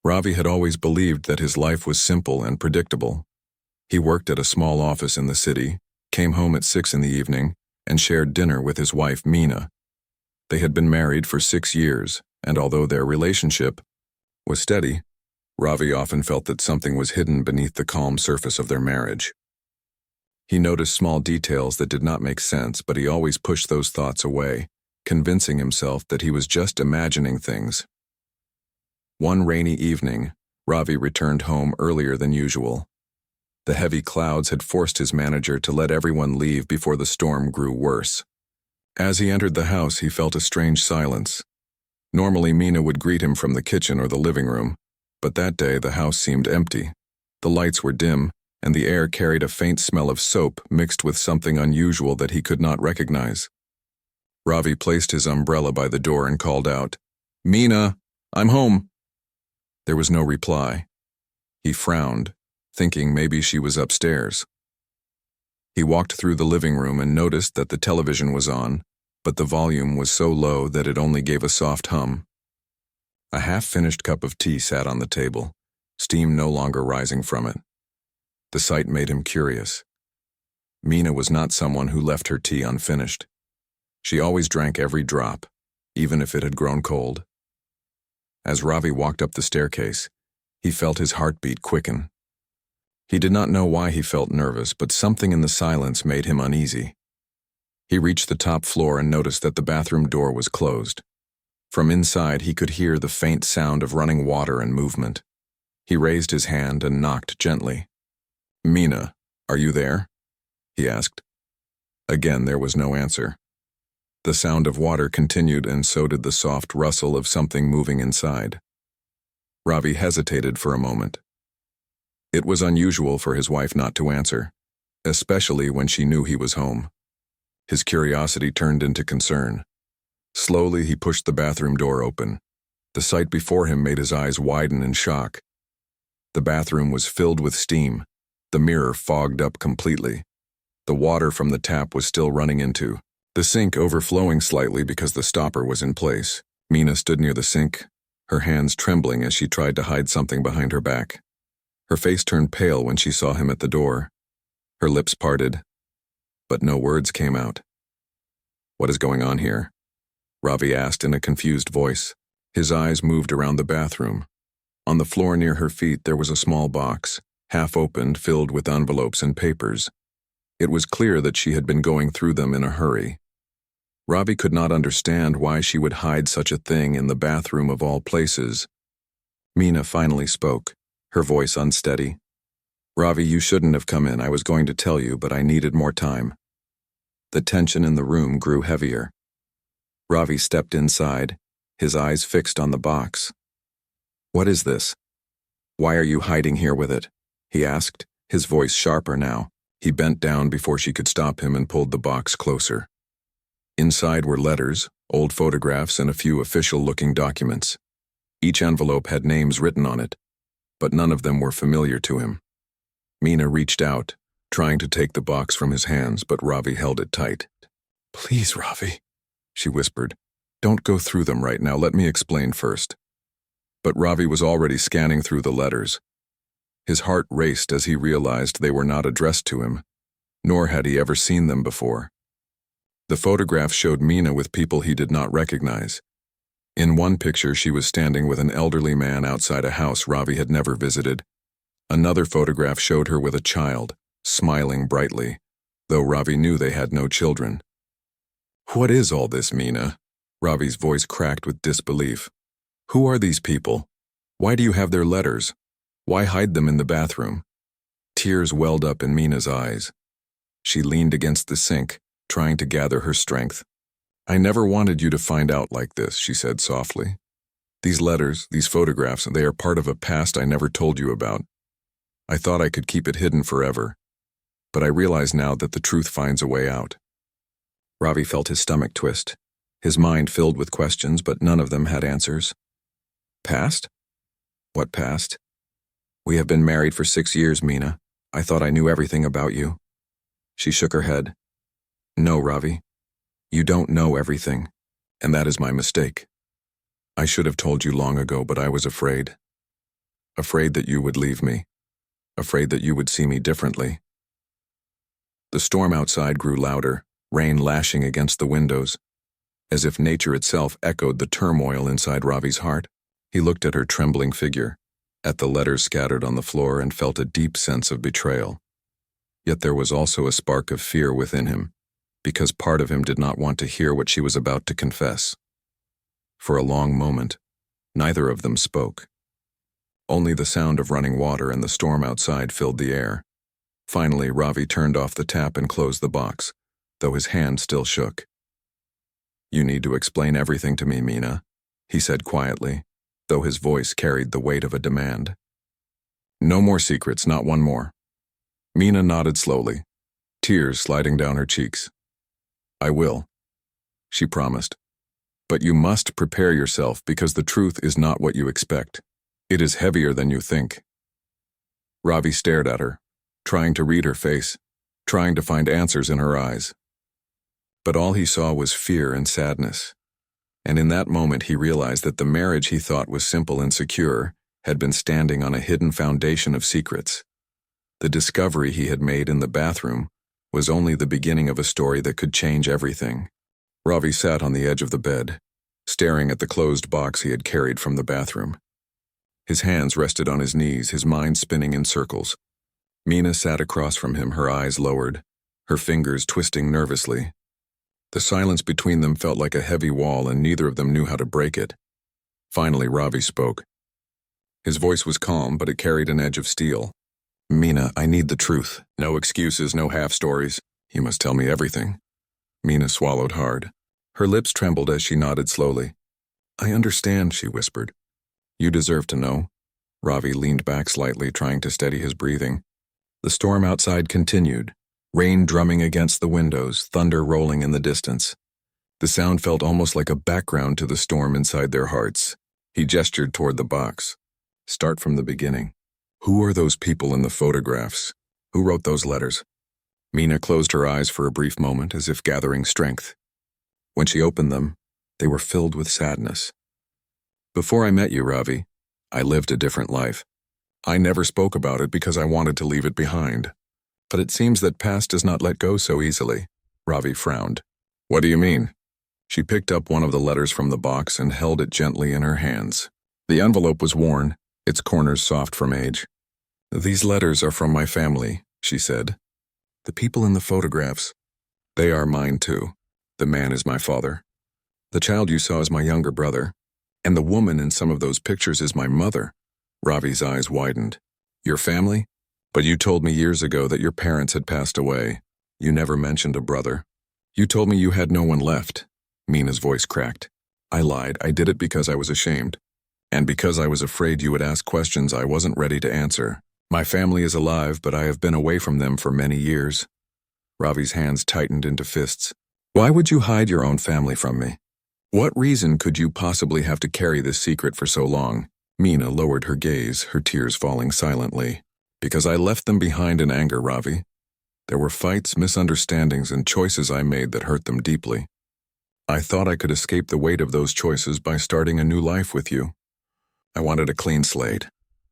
Ravi had always believed that his life was simple and predictable. He worked at a small office in the city, came home at 6 in the evening, and shared dinner with his wife, Meena. They had been married for 6 years, and although their relationship was steady, Ravi often felt that something was hidden beneath the calm surface of their marriage. He noticed small details that did not make sense, but he always pushed those thoughts away, convincing himself that he was just imagining things. One rainy evening, Ravi returned home earlier than usual. The heavy clouds had forced his manager to let everyone leave before the storm grew worse. As he entered the house, he felt a strange silence. Normally, Meena would greet him from the kitchen or the living room, but that day the house seemed empty. The lights were dim, and the air carried a faint smell of soap mixed with something unusual that he could not recognize. Ravi placed his umbrella by the door and called out, "Meena, I'm home." There was no reply. He frowned, thinking maybe she was upstairs. He walked through the living room and noticed that the television was on, but the volume was so low that it only gave a soft hum. A half-finished cup of tea sat on the table, steam no longer rising from it. The sight made him curious. Meena was not someone who left her tea unfinished. She always drank every drop, even if it had grown cold. As Ravi walked up the staircase, he felt his heartbeat quicken. He did not know why he felt nervous, but something in the silence made him uneasy. He reached the top floor and noticed that the bathroom door was closed. From inside, he could hear the faint sound of running water and movement. He raised his hand and knocked gently. "Meena, are you there?" he asked. Again, there was no answer. The sound of water continued, and so did the soft rustle of something moving inside. Ravi hesitated for a moment. It was unusual for his wife not to answer, especially when she knew he was home. His curiosity turned into concern. Slowly, he pushed the bathroom door open. The sight before him made his eyes widen in shock. The bathroom was filled with steam, the mirror fogged up completely. The water from the tap was still running into the sink, overflowing slightly because the stopper was in place. Meena stood near the sink, her hands trembling as she tried to hide something behind her back. Her face turned pale when she saw him at the door. Her lips parted, but no words came out. "What is going on here?" Ravi asked in a confused voice. His eyes moved around the bathroom. On the floor near her feet there was a small box, half opened, filled with envelopes and papers. It was clear that she had been going through them in a hurry. Ravi could not understand why she would hide such a thing in the bathroom of all places. Meena finally spoke, her voice unsteady. "Ravi, you shouldn't have come in. I was going to tell you, but I needed more time." The tension in the room grew heavier. Ravi stepped inside, his eyes fixed on the box. "What is this? Why are you hiding here with it?" he asked, his voice sharper now. He bent down before she could stop him and pulled the box closer. Inside were letters, old photographs, and a few official-looking documents. Each envelope had names written on it, but none of them were familiar to him. Meena reached out, trying to take the box from his hands, but Ravi held it tight. "Please, Ravi," she whispered. "Don't go through them right now. Let me explain first." But Ravi was already scanning through the letters. His heart raced as he realized they were not addressed to him, nor had he ever seen them before. The photographs showed Meena with people he did not recognize. In one picture, she was standing with an elderly man outside a house Ravi had never visited. Another photograph showed her with a child, smiling brightly, though Ravi knew they had no children. "What is all this, Meena?" Ravi's voice cracked with disbelief. "Who are these people? Why do you have their letters? Why hide them in the bathroom?" Tears welled up in Meena's eyes. She leaned against the sink, trying to gather her strength. "I never wanted you to find out like this," she said softly. "These letters, these photographs, they are part of a past I never told you about. I thought I could keep it hidden forever, but I realize now that the truth finds a way out." Ravi felt his stomach twist, his mind filled with questions, but none of them had answers. "Past? What past?" "We have been married for 6 years, Meena. I thought I knew everything about you." She shook her head. "No, Ravi. You don't know everything, and that is my mistake. I should have told you long ago, but I was afraid." afraid that you would leave me, afraid that you would see me differently. The storm outside grew louder, rain lashing against the windows. As if nature itself echoed the turmoil inside Ravi's heart, he looked at her trembling figure, at the letters scattered on the floor, and felt a deep sense of betrayal. Yet there was also a spark of fear within him, because part of him did not want to hear what she was about to confess. For a long moment, neither of them spoke. Only the sound of running water and the storm outside filled the air. Finally, Ravi turned off the tap and closed the box, though his hand still shook. "You need to explain everything to me, Meena," he said quietly, though his voice carried the weight of a demand. "No more secrets, not one more." Meena nodded slowly, tears sliding down her cheeks. "I will," she promised. "But you must prepare yourself, because the truth is not what you expect. It is heavier than you think." Ravi stared at her, trying to read her face, trying to find answers in her eyes. But all he saw was fear and sadness. And in that moment he realized that the marriage he thought was simple and secure had been standing on a hidden foundation of secrets. The discovery he had made in the bathroom was only the beginning of a story that could change everything. Ravi sat on the edge of the bed, staring at the closed box he had carried from the bathroom. His hands rested on his knees, his mind spinning in circles. Meena sat across from him, her eyes lowered, her fingers twisting nervously. The silence between them felt like a heavy wall, and neither of them knew how to break it. Finally, Ravi spoke. His voice was calm, but it carried an edge of steel. "Meena, I need the truth. No excuses, no half-stories. You must tell me everything." Meena swallowed hard. Her lips trembled as she nodded slowly. "I understand," she whispered. "You deserve to know." Ravi leaned back slightly, trying to steady his breathing. The storm outside continued, rain drumming against the windows, thunder rolling in the distance. The sound felt almost like a background to the storm inside their hearts. He gestured toward the box. "Start from the beginning. Who are those people in the photographs? Who wrote those letters?" Meena closed her eyes for a brief moment, as if gathering strength. When she opened them, they were filled with sadness. "Before I met you, Ravi, I lived a different life. I never spoke about it because I wanted to leave it behind. But it seems that past does not let go so easily." Ravi frowned. "What do you mean?" She picked up one of the letters from the box and held it gently in her hands. The envelope was worn, its corners soft from age. "These letters are from my family," she said. "The people in the photographs, they are mine too. The man is my father. The child you saw is my younger brother. And the woman in some of those pictures is my mother." Ravi's eyes widened. "Your family? But you told me years ago that your parents had passed away. You never mentioned a brother. You told me you had no one left." Meena's voice cracked. "I lied. I did it because I was ashamed. And because I was afraid you would ask questions I wasn't ready to answer. My family is alive, but I have been away from them for many years." Ravi's hands tightened into fists. "Why would you hide your own family from me? What reason could you possibly have to carry this secret for so long?" Meena lowered her gaze, her tears falling silently. "Because I left them behind in anger, Ravi. There were fights, misunderstandings, and choices I made that hurt them deeply. I thought I could escape the weight of those choices by starting a new life with you. I wanted a clean slate."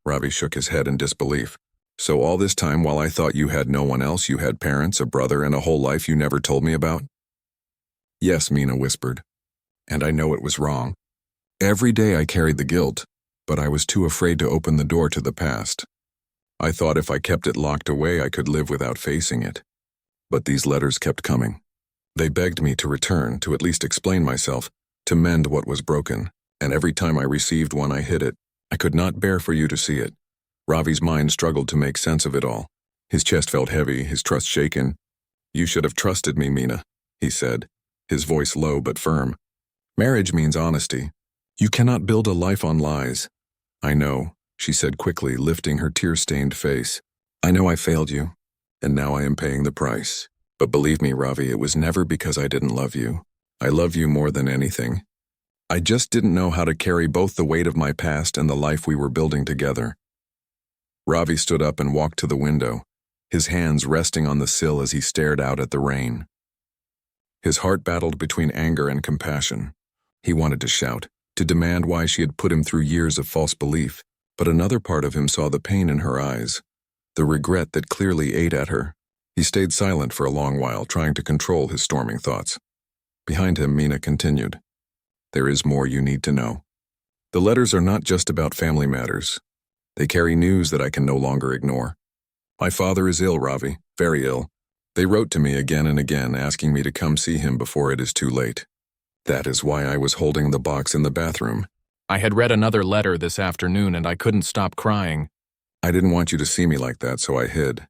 Ravi shook his head in disbelief. "So all this time, while I thought you had no one else, you had parents, a brother, and a whole life you never told me about?" "Yes," Meena whispered. "And I know it was wrong. Every day I carried the guilt, but I was too afraid to open the door to the past. I thought if I kept it locked away, I could live without facing it. But these letters kept coming. They begged me to return, to at least explain myself, to mend what was broken, and every time I received one I hid it. I could not bear for you to see it." Ravi's mind struggled to make sense of it all. His chest felt heavy, his trust shaken. "You should have trusted me, Meena," he said, his voice low but firm. "Marriage means honesty. You cannot build a life on lies." "I know," she said quickly, lifting her tear-stained face. "I know I failed you, and now I am paying the price. But believe me, Ravi, it was never because I didn't love you. I love you more than anything. I just didn't know how to carry both the weight of my past and the life we were building together." Ravi stood up and walked to the window, his hands resting on the sill as he stared out at the rain. His heart battled between anger and compassion. He wanted to shout, to demand why she had put him through years of false belief, But another part of him saw the pain in her eyes, the regret that clearly ate at her. He stayed silent for a long while, trying to control his storming thoughts. Behind him, Mina continued. There is more you need to know. The letters are not just about family matters. They carry news that I can no longer ignore. My father is ill, Ravi, very ill. They wrote to me again and again, asking me to come see him before it is too late. That is why I was holding the box in the bathroom. I had read another letter this afternoon and I couldn't stop crying. I didn't want you to see me like that, so I hid.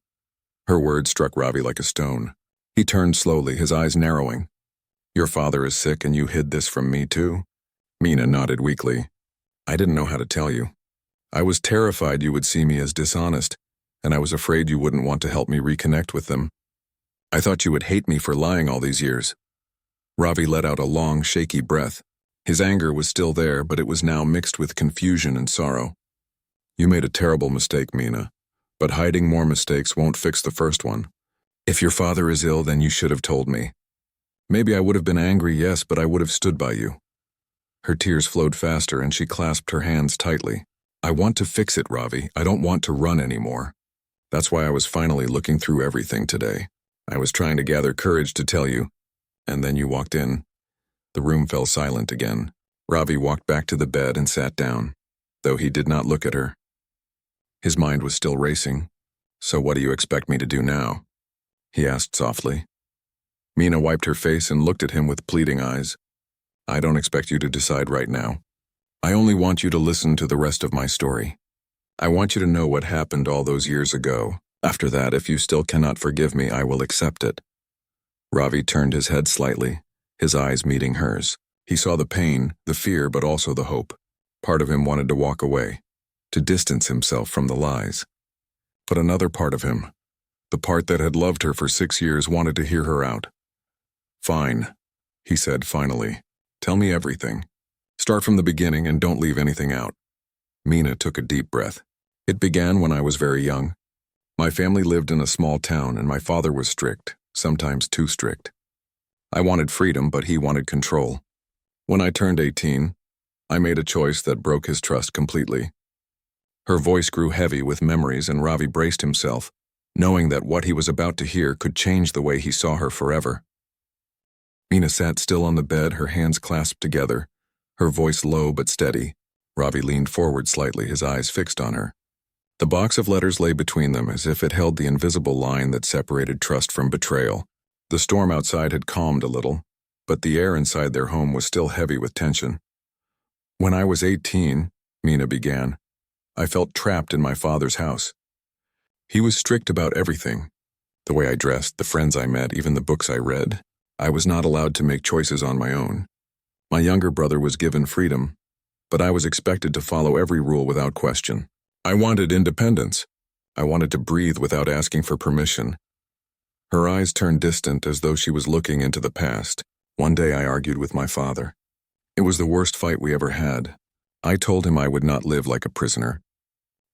Her words struck Ravi like a stone. He turned slowly, his eyes narrowing. Your father is sick and you hid this from me too? Mina nodded weakly. I didn't know how to tell you. I was terrified you would see me as dishonest, and I was afraid you wouldn't want to help me reconnect with them. I thought you would hate me for lying all these years. Ravi let out a long, shaky breath. His anger was still there, but it was now mixed with confusion and sorrow. You made a terrible mistake, Mina, but hiding more mistakes won't fix the first one. If your father is ill, then you should have told me. Maybe I would have been angry, yes, but I would have stood by you. Her tears flowed faster and she clasped her hands tightly. I want to fix it, Ravi. I don't want to run anymore. That's why I was finally looking through everything today. I was trying to gather courage to tell you, and then you walked in. The room fell silent again. Ravi walked back to the bed and sat down, though he did not look at her. His mind was still racing. So what do you expect me to do now? He asked softly. Mina wiped her face and looked at him with pleading eyes. I don't expect you to decide right now. I only want you to listen to the rest of my story. I want you to know what happened all those years ago. After that, if you still cannot forgive me, I will accept it. Ravi turned his head slightly, his eyes meeting hers. He saw the pain, the fear, but also the hope. Part of him wanted to walk away, to distance himself from the lies. But another part of him, the part that had loved her for 6 years, wanted to hear her out. Fine, he said finally. Tell me everything. Start from the beginning and don't leave anything out. Mina took a deep breath. It began when I was very young. My family lived in a small town and my father was strict, sometimes too strict. I wanted freedom, but he wanted control. When I turned 18, I made a choice that broke his trust completely. Her voice grew heavy with memories and Ravi braced himself, knowing that what he was about to hear could change the way he saw her forever. Mina sat still on the bed, her hands clasped together, her voice low but steady. Ravi leaned forward slightly, his eyes fixed on her. The box of letters lay between them as if it held the invisible line that separated trust from betrayal. The storm outside had calmed a little, but the air inside their home was still heavy with tension. When I was 18, Mina began, I felt trapped in my father's house. He was strict about everything. The way I dressed, the friends I met, even the books I read. I was not allowed to make choices on my own. My younger brother was given freedom, but I was expected to follow every rule without question. I wanted independence. I wanted to breathe without asking for permission. Her eyes turned distant as though she was looking into the past. One day I argued with my father. It was the worst fight we ever had. I told him I would not live like a prisoner.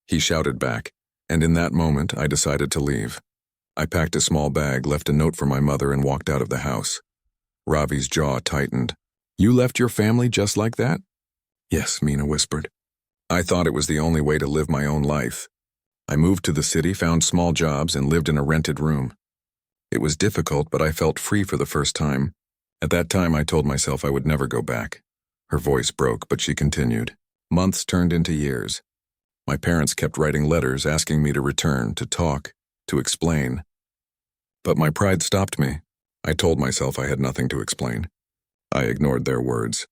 He shouted back, and in that moment I decided to leave. I packed a small bag, left a note for my mother, and walked out of the house. Ravi's jaw tightened. You left your family just like that? Yes, Mina whispered. I thought it was the only way to live my own life. I moved to the city, found small jobs, and lived in a rented room. It was difficult, but I felt free for the first time. At that time, I told myself I would never go back. Her voice broke, but she continued. Months turned into years. My parents kept writing letters asking me to return, to talk, to explain. But my pride stopped me. I told myself I had nothing to explain. I ignored their words.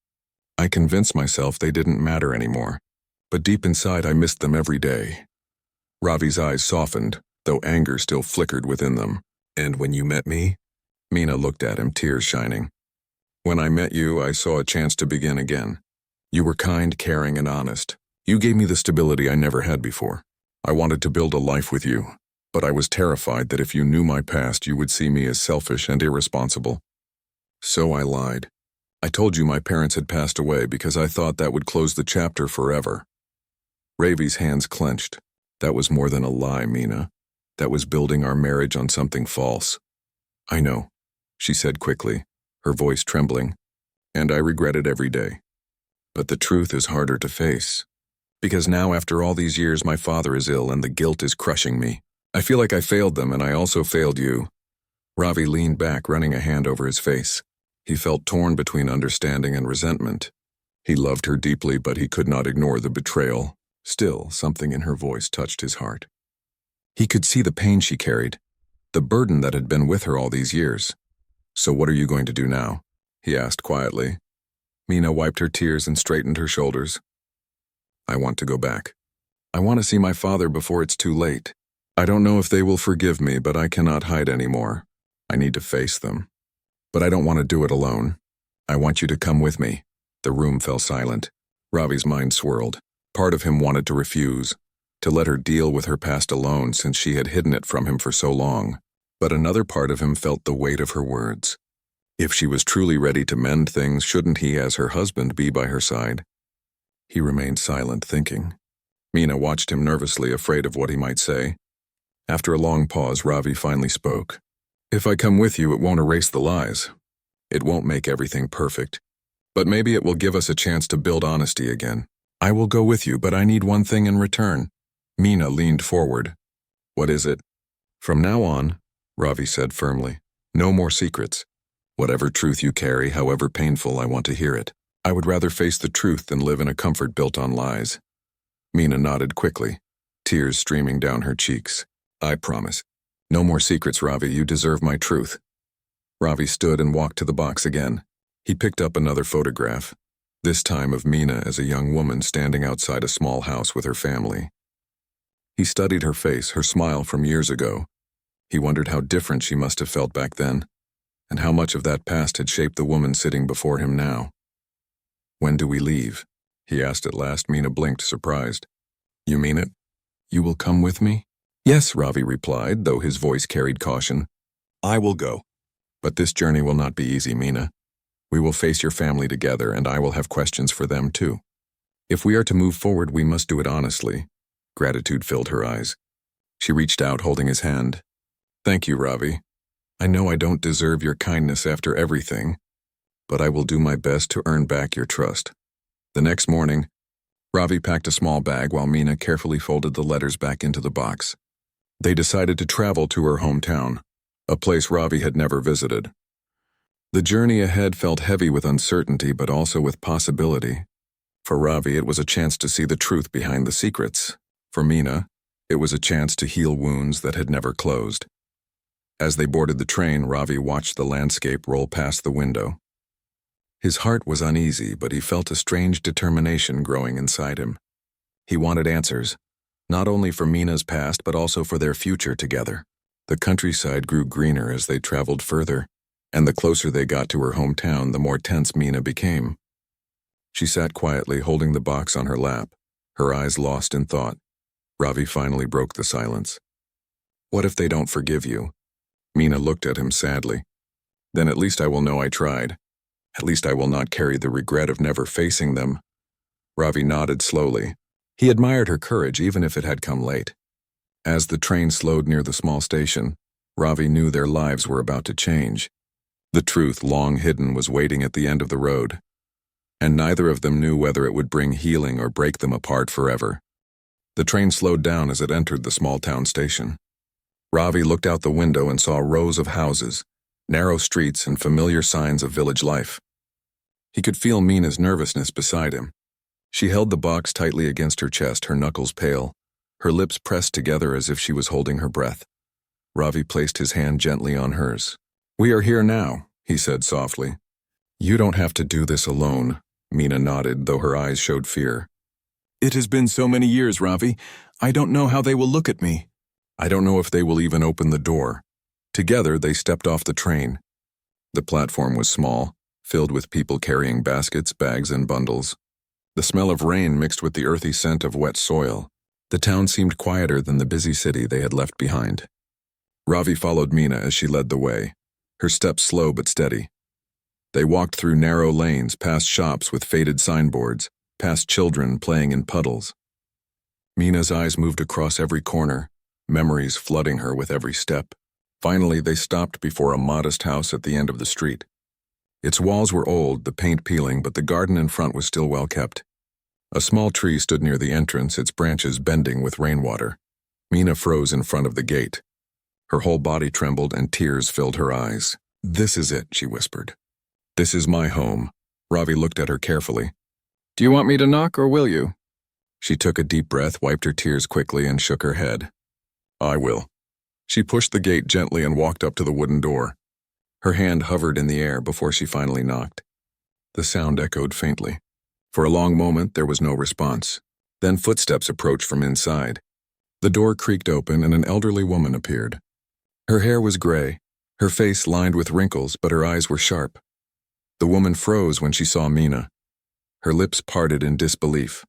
I convinced myself they didn't matter anymore. But deep inside, I missed them every day. Ravi's eyes softened, though anger still flickered within them. And when you met me? Mina looked at him, tears shining. When I met you, I saw a chance to begin again. You were kind, caring, and honest. You gave me the stability I never had before. I wanted to build a life with you, but I was terrified that if you knew my past, you would see me as selfish and irresponsible. So I lied. I told you my parents had passed away because I thought that would close the chapter forever. Ravi's hands clenched. That was more than a lie, Mina. That was building our marriage on something false. I know, she said quickly, her voice trembling, and I regret it every day. But the truth is harder to face. Because now, after all these years, my father is ill and the guilt is crushing me. I feel like I failed them and I also failed you." Ravi leaned back, running a hand over his face. He felt torn between understanding and resentment. He loved her deeply, but he could not ignore the betrayal. Still, something in her voice touched his heart. He could see the pain she carried, the burden that had been with her all these years. "So what are you going to do now?" he asked quietly. Mina wiped her tears and straightened her shoulders. "I want to go back. I want to see my father before it's too late. I don't know if they will forgive me, but I cannot hide anymore. I need to face them. But I don't want to do it alone. I want you to come with me." The room fell silent. Ravi's mind swirled. Part of him wanted to refuse, to let her deal with her past alone since she had hidden it from him for so long. But another part of him felt the weight of her words. If she was truly ready to mend things, shouldn't he, as her husband, be by her side? He remained silent, thinking. Mina watched him nervously, afraid of what he might say. After a long pause, Ravi finally spoke. "If I come with you, it won't erase the lies. It won't make everything perfect. But maybe it will give us a chance to build honesty again. I will go with you, but I need one thing in return." Mina leaned forward. "What is it?" "From now on," Ravi said firmly, "no more secrets. Whatever truth you carry, however painful, I want to hear it. I would rather face the truth than live in a comfort built on lies." Mina nodded quickly, tears streaming down her cheeks. "I promise. No more secrets, Ravi. You deserve my truth." Ravi stood and walked to the box again. He picked up another photograph, this time of Mina as a young woman standing outside a small house with her family. He studied her face, her smile from years ago. He wondered how different she must have felt back then, and how much of that past had shaped the woman sitting before him now. "When do we leave?" he asked at last. Mina blinked, surprised. "You mean it? You will come with me?" "Yes," Ravi replied, though his voice carried caution. "I will go. But this journey will not be easy, Mina. We will face your family together, and I will have questions for them too. If we are to move forward, we must do it honestly." Gratitude filled her eyes. She reached out, holding his hand. "Thank you, Ravi. I know I don't deserve your kindness after everything, but I will do my best to earn back your trust." The next morning, Ravi packed a small bag while Mina carefully folded the letters back into the box. They decided to travel to her hometown, a place Ravi had never visited. The journey ahead felt heavy with uncertainty, but also with possibility. For Ravi, it was a chance to see the truth behind the secrets. For Mina, it was a chance to heal wounds that had never closed. As they boarded the train, Ravi watched the landscape roll past the window. His heart was uneasy, but he felt a strange determination growing inside him. He wanted answers, not only for Mina's past, but also for their future together. The countryside grew greener as they traveled further, and the closer they got to her hometown, the more tense Mina became. She sat quietly, holding the box on her lap, her eyes lost in thought. Ravi finally broke the silence. "What if they don't forgive you?" Mina looked at him sadly. "Then at least I will know I tried. At least I will not carry the regret of never facing them." Ravi nodded slowly. He admired her courage, even if it had come late. As the train slowed near the small station, Ravi knew their lives were about to change. The truth, long hidden, was waiting at the end of the road, and neither of them knew whether it would bring healing or break them apart forever. The train slowed down as it entered the small town station. Ravi looked out the window and saw rows of houses, narrow streets, and familiar signs of village life. He could feel Mina's nervousness beside him. She held the box tightly against her chest, her knuckles pale, her lips pressed together as if she was holding her breath. Ravi placed his hand gently on hers. "We are here now," he said softly. "You don't have to do this alone," Mina nodded, though her eyes showed fear. "It has been so many years, Ravi. I don't know how they will look at me. I don't know if they will even open the door." Together, they stepped off the train. The platform was small, filled with people carrying baskets, bags, and bundles. The smell of rain mixed with the earthy scent of wet soil. The town seemed quieter than the busy city they had left behind. Ravi followed Mina as she led the way, her steps slow but steady. They walked through narrow lanes, past shops with faded signboards, past children playing in puddles. Mina's eyes moved across every corner, memories flooding her with every step. Finally, they stopped before a modest house at the end of the street. Its walls were old, the paint peeling, but the garden in front was still well kept. A small tree stood near the entrance, its branches bending with rainwater. Mina froze in front of the gate. Her whole body trembled and tears filled her eyes. "This is it," she whispered. "This is my home." Ravi looked at her carefully. Do you want me to knock or will you? She took a deep breath, wiped her tears quickly, and shook her head. "I will." She pushed the gate gently and walked up to the wooden door. Her hand hovered in the air before she finally knocked. The sound echoed faintly. For a long moment, there was no response. Then footsteps approached from inside. The door creaked open and an elderly woman appeared. Her hair was gray, her face lined with wrinkles, but her eyes were sharp. The woman froze when she saw Mina. Her lips parted in disbelief.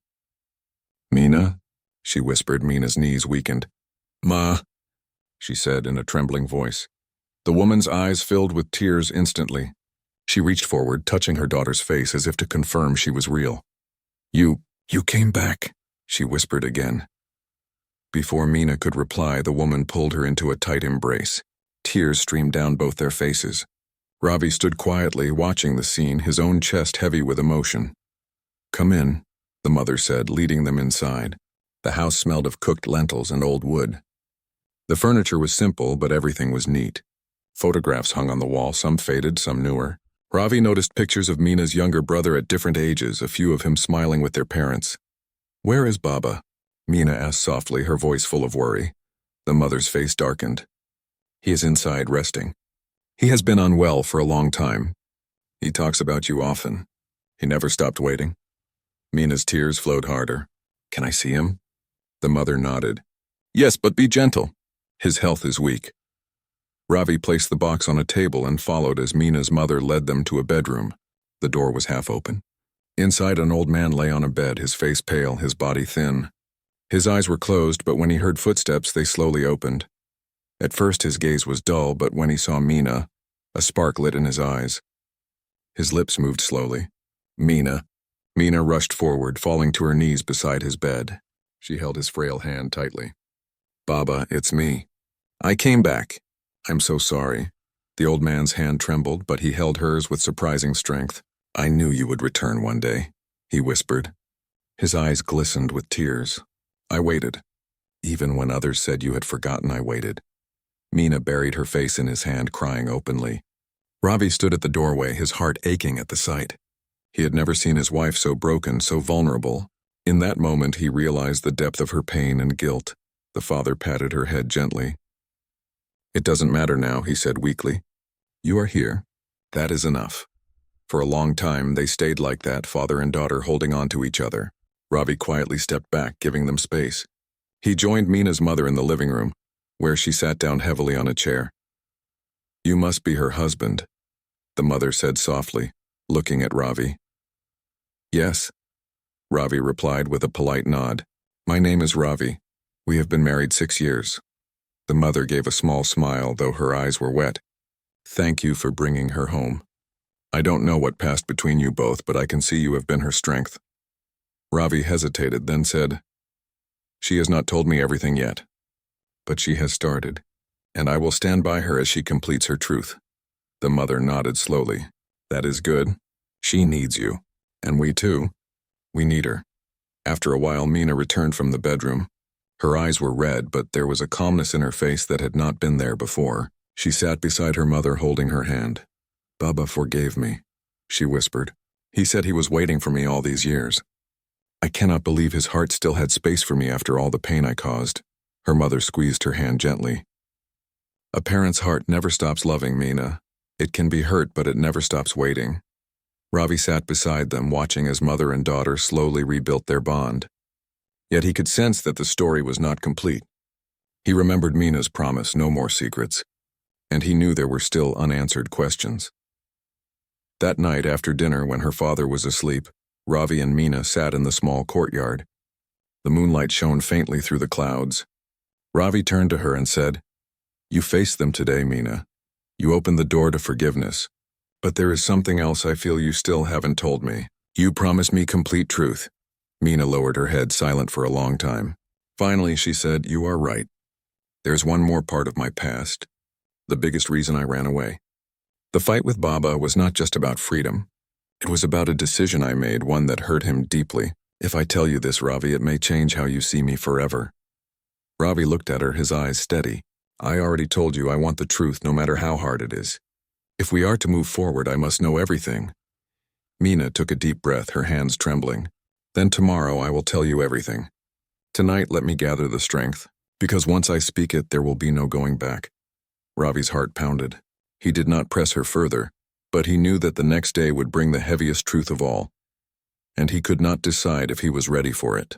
"Mina?" she whispered. Mina's knees weakened. "Ma," she said in a trembling voice. The woman's eyes filled with tears instantly. She reached forward, touching her daughter's face as if to confirm she was real. You came back," she whispered again. Before Mina could reply, the woman pulled her into a tight embrace. Tears streamed down both their faces. Ravi stood quietly, watching the scene, his own chest heavy with emotion. "Come in," the mother said, leading them inside. The house smelled of cooked lentils and old wood. The furniture was simple, but everything was neat. Photographs hung on the wall, some faded, some newer. Ravi noticed pictures of Mina's younger brother at different ages, a few of him smiling with their parents. "Where is Baba?" Mina asked softly, her voice full of worry. The mother's face darkened. "He is inside, resting. He has been unwell for a long time. He talks about you often. He never stopped waiting." Mina's tears flowed harder. "Can I see him?" The mother nodded. "Yes, but be gentle. His health is weak." Ravi placed the box on a table and followed as Mina's mother led them to a bedroom. The door was half open. Inside, an old man lay on a bed, his face pale, his body thin. His eyes were closed, but when he heard footsteps, they slowly opened. At first, his gaze was dull, but when he saw Mina, a spark lit in his eyes. His lips moved slowly. "Mina." Mina rushed forward, falling to her knees beside his bed. She held his frail hand tightly. "Baba, it's me. I came back. I'm so sorry." The old man's hand trembled, but he held hers with surprising strength. "I knew you would return one day," he whispered. His eyes glistened with tears. "I waited. Even when others said you had forgotten, I waited." Mina buried her face in his hand, crying openly. Ravi stood at the doorway, his heart aching at the sight. He had never seen his wife so broken, so vulnerable. In that moment, he realized the depth of her pain and guilt. The father patted her head gently. "It doesn't matter now," he said weakly. "You are here. That is enough." For a long time, they stayed like that, father and daughter holding on to each other. Ravi quietly stepped back, giving them space. He joined Mina's mother in the living room, where she sat down heavily on a chair. "You must be her husband," the mother said softly, looking at Ravi. "Yes," Ravi replied with a polite nod. "My name is Ravi. We have been married 6 years." The mother gave a small smile, though her eyes were wet. "Thank you for bringing her home. I don't know what passed between you both, but I can see you have been her strength." Ravi hesitated, then said, "She has not told me everything yet, but she has started, and I will stand by her as she completes her truth." The mother nodded slowly. "That is good. She needs you, and we too. We need her." After a while, Mina returned from the bedroom. Her eyes were red, but there was a calmness in her face that had not been there before. She sat beside her mother, holding her hand. "Baba forgave me," she whispered. "He said he was waiting for me all these years. I cannot believe his heart still had space for me after all the pain I caused." Her mother squeezed her hand gently. "A parent's heart never stops loving, Mina. It can be hurt, but it never stops waiting." Ravi sat beside them, watching as mother and daughter slowly rebuilt their bond. Yet he could sense that the story was not complete. He remembered Mina's promise, no more secrets, and he knew there were still unanswered questions. That night after dinner, when her father was asleep, Ravi and Mina sat in the small courtyard. The moonlight shone faintly through the clouds. Ravi turned to her and said, "You faced them today, Mina. You opened the door to forgiveness. But there is something else I feel you still haven't told me. You promised me complete truth." Mina lowered her head, silent for a long time. Finally, she said, "You are right. There's one more part of my past. The biggest reason I ran away. The fight with Baba was not just about freedom. It was about a decision I made, one that hurt him deeply. If I tell you this, Ravi, it may change how you see me forever. Ravi looked at her, his eyes steady. I already told you I want the truth no matter how hard it is. If we are to move forward, I must know everything. Meena took a deep breath, her hands trembling. Then tomorrow I will tell you everything. Tonight let me gather the strength, because once I speak it, there will be no going back. Ravi's heart pounded. He did not press her further, but he knew that the next day would bring the heaviest truth of all, and he could not decide if he was ready for it.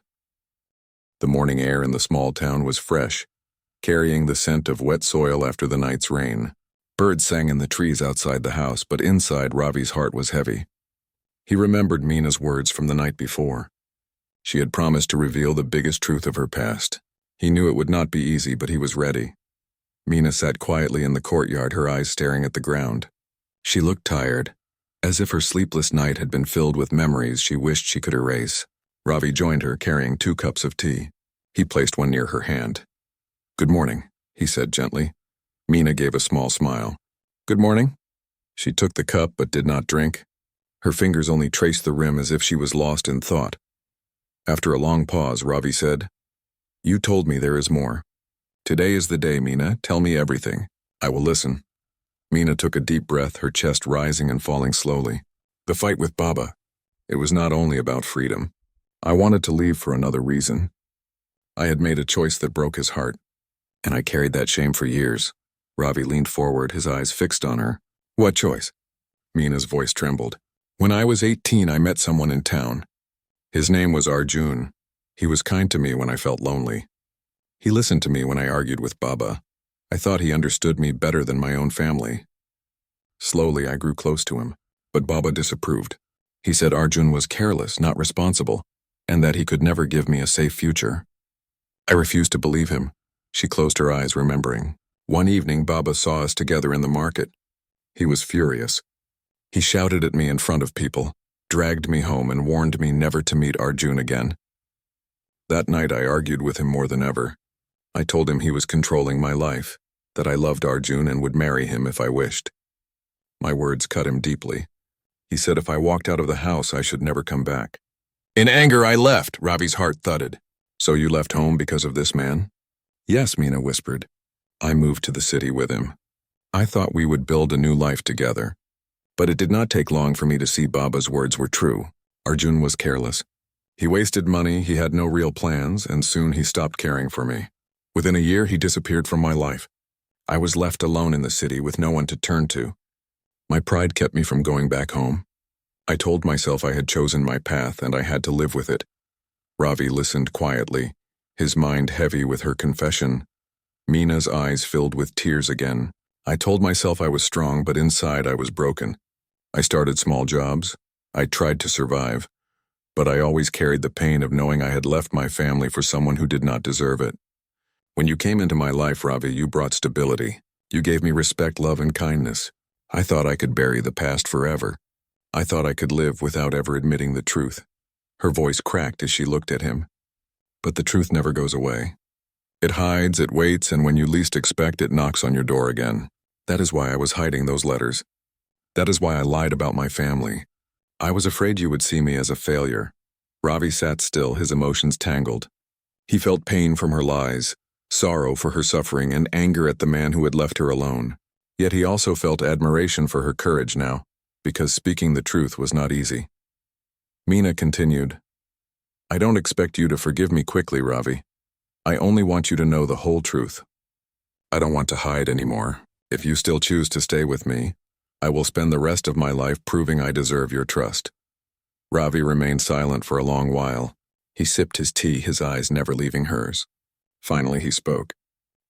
The morning air in the small town was fresh, carrying the scent of wet soil after the night's rain. Birds sang in the trees outside the house, but inside Ravi's heart was heavy. He remembered Meena's words from the night before. She had promised to reveal the biggest truth of her past. He knew it would not be easy, but he was ready. Meena sat quietly in the courtyard, her eyes staring at the ground. She looked tired, as if her sleepless night had been filled with memories she wished she could erase. Ravi joined her, carrying 2 cups of tea. He placed one near her hand. Good morning, he said gently. Meena gave a small smile. Good morning. She took the cup but did not drink. Her fingers only traced the rim as if she was lost in thought. After a long pause, Ravi said, You told me there is more. Today is the day, Meena. Tell me everything. I will listen. Meena took a deep breath, her chest rising and falling slowly. The fight with Baba. It was not only about freedom. I wanted to leave for another reason. I had made a choice that broke his heart, and I carried that shame for years. Ravi leaned forward, his eyes fixed on her. What choice? Meena's voice trembled. When I was 18, I met someone in town. His name was Arjun. He was kind to me when I felt lonely. He listened to me when I argued with Baba. I thought he understood me better than my own family. Slowly, I grew close to him, but Baba disapproved. He said Arjun was careless, not responsible, and that he could never give me a safe future. I refused to believe him. She closed her eyes, remembering. One evening, Baba saw us together in the market. He was furious. He shouted at me in front of people, dragged me home, and warned me never to meet Arjun again. That night, I argued with him more than ever. I told him he was controlling my life, that I loved Arjun and would marry him if I wished. My words cut him deeply. He said if I walked out of the house, I should never come back. In anger, I left. Ravi's heart thudded. So you left home because of this man? Yes, Meena whispered. I moved to the city with him. I thought we would build a new life together. But it did not take long for me to see Baba's words were true. Arjun was careless. He wasted money, he had no real plans, and soon he stopped caring for me. Within a year, he disappeared from my life. I was left alone in the city with no one to turn to. My pride kept me from going back home. I told myself I had chosen my path and I had to live with it. Ravi listened quietly, his mind heavy with her confession. Meena's eyes filled with tears again. I told myself I was strong, but inside I was broken. I started small jobs. I tried to survive. But I always carried the pain of knowing I had left my family for someone who did not deserve it. When you came into my life, Ravi, you brought stability. You gave me respect, love, and kindness. I thought I could bury the past forever. I thought I could live without ever admitting the truth. Her voice cracked as she looked at him. But the truth never goes away. It hides, it waits, and when you least expect, it knocks on your door again. That is why I was hiding those letters. That is why I lied about my family. I was afraid you would see me as a failure. Ravi sat still, his emotions tangled. He felt pain from her lies, sorrow for her suffering, and anger at the man who had left her alone. Yet he also felt admiration for her courage now, because speaking the truth was not easy. Meena continued, I don't expect you to forgive me quickly, Ravi. I only want you to know the whole truth. I don't want to hide anymore. If you still choose to stay with me, I will spend the rest of my life proving I deserve your trust. Ravi remained silent for a long while. He sipped his tea, his eyes never leaving hers. Finally, he spoke.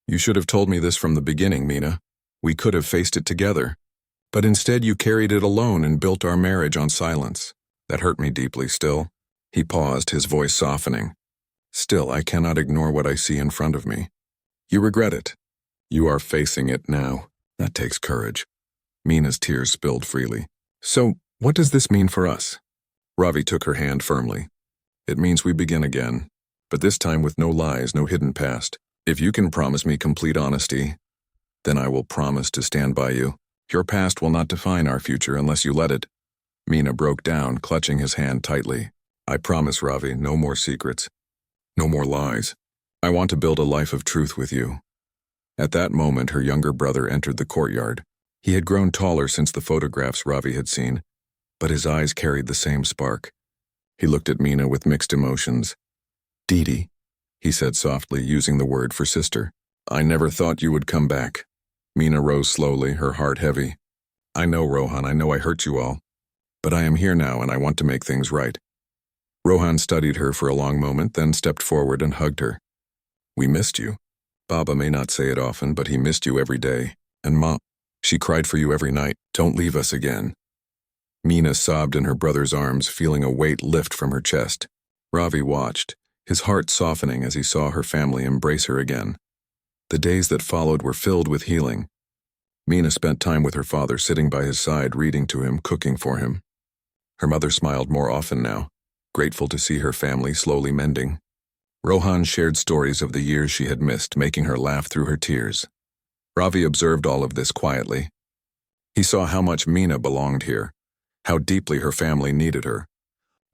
You should have told me this from the beginning, Meena. We could have faced it together. But instead you carried it alone and built our marriage on silence. That hurt me deeply still. He paused, his voice softening. Still, I cannot ignore what I see in front of me. You regret it. You are facing it now. That takes courage. Meena's tears spilled freely. So, what does this mean for us? Ravi took her hand firmly. It means we begin again, but this time with no lies, no hidden past. If you can promise me complete honesty, then I will promise to stand by you. Your past will not define our future unless you let it. Meena broke down, clutching his hand tightly. I promise, Ravi, no more secrets. No more lies. I want to build a life of truth with you. At that moment, her younger brother entered the courtyard. He had grown taller since the photographs Ravi had seen, but his eyes carried the same spark. He looked at Meena with mixed emotions. Didi, he said softly, using the word for sister. I never thought you would come back. Meena rose slowly, her heart heavy. I know, Rohan, I know I hurt you all. But I am here now and I want to make things right. Rohan studied her for a long moment, then stepped forward and hugged her. We missed you. Baba may not say it often, but he missed you every day. And Mom, she cried for you every night. Don't leave us again. Meena sobbed in her brother's arms, feeling a weight lift from her chest. Ravi watched, his heart softening as he saw her family embrace her again. The days that followed were filled with healing. Meena spent time with her father, sitting by his side, reading to him, cooking for him. Her mother smiled more often now, grateful to see her family slowly mending. Rohan shared stories of the years she had missed, making her laugh through her tears. Ravi observed all of this quietly. He saw how much Meena belonged here, how deeply her family needed her.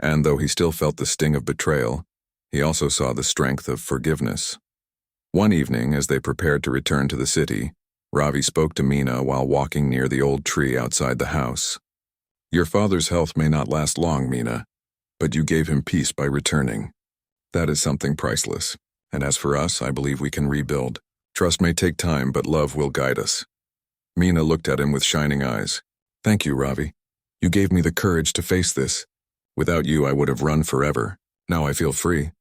And though he still felt the sting of betrayal, he also saw the strength of forgiveness. One evening, as they prepared to return to the city, Ravi spoke to Meena while walking near the old tree outside the house. Your father's health may not last long, Meena, but you gave him peace by returning. That is something priceless. And as for us, I believe we can rebuild. Trust may take time, but love will guide us. Meena looked at him with shining eyes. Thank you, Ravi. You gave me the courage to face this. Without you, I would have run forever. Now I feel free.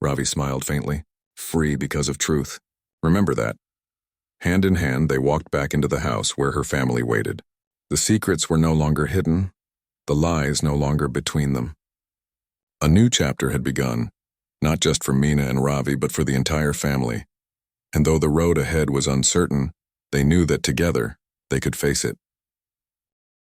Ravi smiled faintly. Free because of truth. Remember that. Hand in hand, they walked back into the house where her family waited. The secrets were no longer hidden, the lies no longer between them. A new chapter had begun, not just for Meena and Ravi, but for the entire family. And though the road ahead was uncertain, they knew that together they could face it.